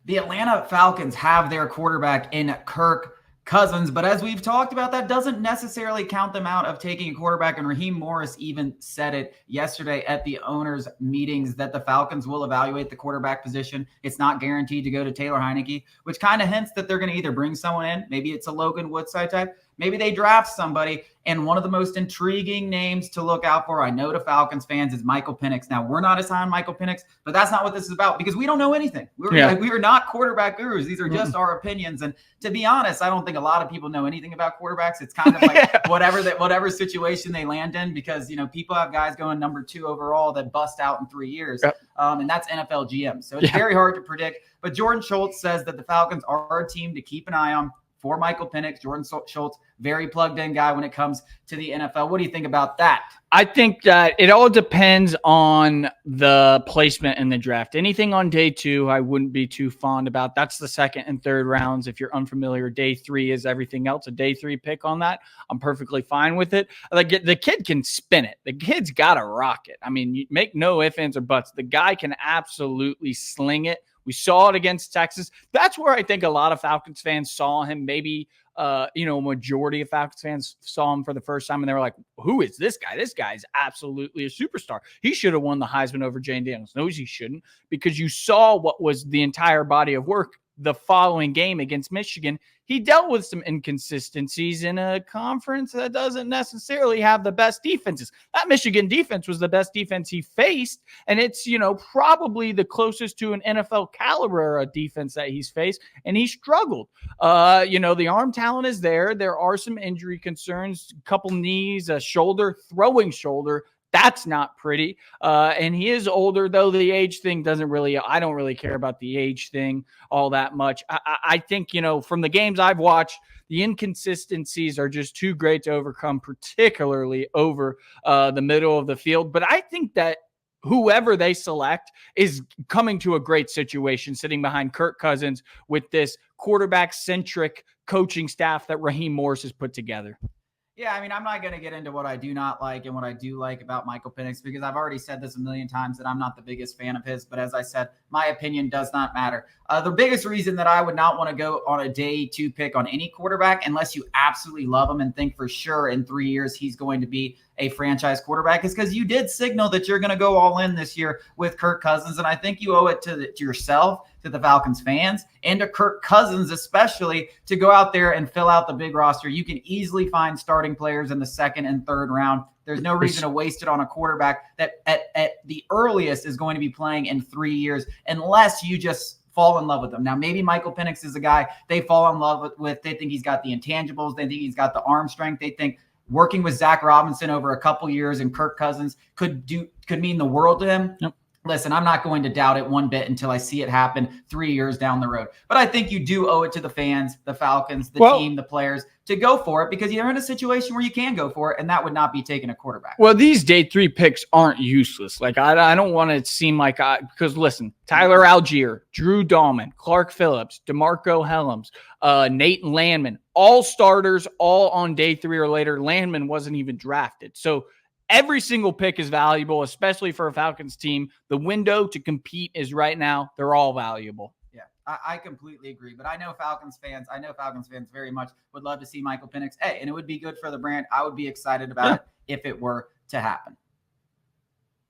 The Atlanta Falcons have their quarterback in Kirk Cousins, but as we've talked about, that doesn't necessarily count them out of taking a quarterback. And Raheem Morris even said it yesterday at the owners' meetings that the Falcons will evaluate the quarterback position. It's not guaranteed to go to Taylor Heineke, which kind of hints that they're going to either bring someone in. Maybe it's a Logan Woodside type. Maybe they draft somebody. And one of the most intriguing names to look out for, I know to Falcons fans, is Michael Penix. Now, we're not as high on Michael Penix, but that's not what this is about because we don't know anything. We are not quarterback gurus. These are just our opinions. And to be honest, I don't think a lot of people know anything about quarterbacks. It's kind of like whatever situation they land in because, people have guys going number 2 overall that bust out in 3 years. Yep. And that's NFL GM. So it's very hard to predict. But Jordan Schultz says that the Falcons are a team to keep an eye on for Michael Penix. Jordan Schultz, very plugged-in guy when it comes to the NFL. What do you think about that? I think that it all depends on the placement in the draft. Anything on day 2, I wouldn't be too fond about. That's the second and third rounds. If you're unfamiliar, day 3 is everything else. A day 3 pick on that, I'm perfectly fine with it. Like the kid can spin it. The kid's got a rocket. I mean, you make no ifs, ands, or buts. The guy can absolutely sling it. We saw it against Texas. That's where I think a lot of Falcons fans saw him. Maybe, majority of Falcons fans saw him for the first time, and they were like, who is this guy? This guy's absolutely a superstar. He should have won the Heisman over Jane Daniels. No, he shouldn't, because you saw what was the entire body of work the following game against Michigan. He dealt with some inconsistencies in a conference that doesn't necessarily have the best defenses. That Michigan defense was the best defense he faced, and it's, probably the closest to an NFL caliber defense that he's faced, and he struggled. The arm talent is there. There are some injury concerns, a couple knees, a shoulder, throwing shoulder. That's not pretty. And he is older, though the age thing I don't really care about the age thing all that much. I think, from the games I've watched, the inconsistencies are just too great to overcome, particularly over the middle of the field. But I think that whoever they select is coming to a great situation sitting behind Kirk Cousins with this quarterback-centric coaching staff that Raheem Morris has put together. Yeah, I mean, I'm not going to get into what I do not like and what I do like about Michael Penix because I've already said this a million times that I'm not the biggest fan of his. But as I said, my opinion does not matter. The biggest reason that I would not want to go on a day 2 pick on any quarterback unless you absolutely love him and think for sure in 3 years he's going to be a franchise quarterback is because you did signal that you're going to go all in this year with Kirk Cousins. And I think you owe it to yourself, to the Falcons fans, and to Kirk Cousins especially to go out there and fill out the big roster. You can easily find starting players in the second and third round. There's no reason to waste it on a quarterback that at the earliest is going to be playing in 3 years unless you just fall in love with him. Now, maybe Michael Penix is a guy they fall in love with. They think he's got the intangibles. They think he's got the arm strength. They think working with Zach Robinson over a couple years and Kirk Cousins could mean the world to him. Yep. Listen, I'm not going to doubt it one bit until I see it happen 3 years down the road. But I think you do owe it to the fans, the Falcons, the team, the players to go for it because you're in a situation where you can go for it, and that would not be taking a quarterback. Well, these day 3 picks aren't useless. Like, I don't want to seem like because listen, Tyler Algier, Drew Dahlman, Clark Phillips, DeMarco Helms, Nate Landman, all starters, all on day 3 or later. Landman wasn't even drafted. So every single pick is valuable, especially for a Falcons team. The window to compete is right now. They're all valuable. Yeah, I completely agree. But I know Falcons fans very much would love to see Michael Penix. Hey, and it would be good for the brand. I would be excited about it if it were to happen.